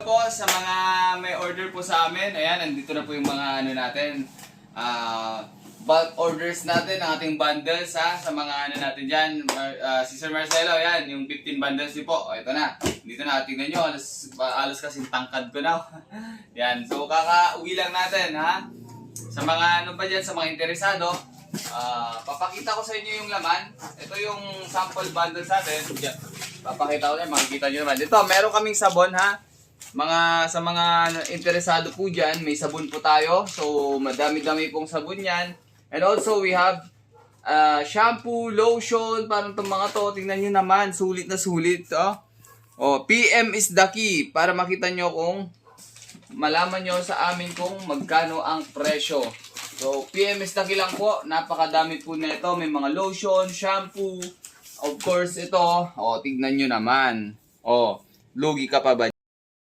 po sa mga may order po sa amin. Ayan, nandito na po yung mga ano natin. Bulk orders natin ng ating bundles sa mga ano natin dyan. Si Sir Marcelo, ayan, yung 15 bundles niyo po. O, ito na. Dito na, tingnan nyo. Alas kasing tangkad ko na. Yan, so kakauwi lang natin, ha? Sa mga ano pa dyan, sa mga interesado, papakita ko sa inyo yung laman. Ito yung sample bundles natin. Yan. Papakita ko na, makikita nyo naman. Ito, meron kaming sabon, ha? Sa mga interesado po dyan, may sabon po tayo. So, madami-dami pong sabon yan. And also, we have shampoo, lotion, parang itong mga to. Tingnan nyo naman, sulit na sulit. Oh, PM is the key para makita nyo kung malaman nyo sa amin kung magkano ang presyo. So, PM is the key lang po. Napakadami po na ito. May mga lotion, shampoo. Of course, ito. Oh, tignan nyo naman. Oh, lugi ka pa ba?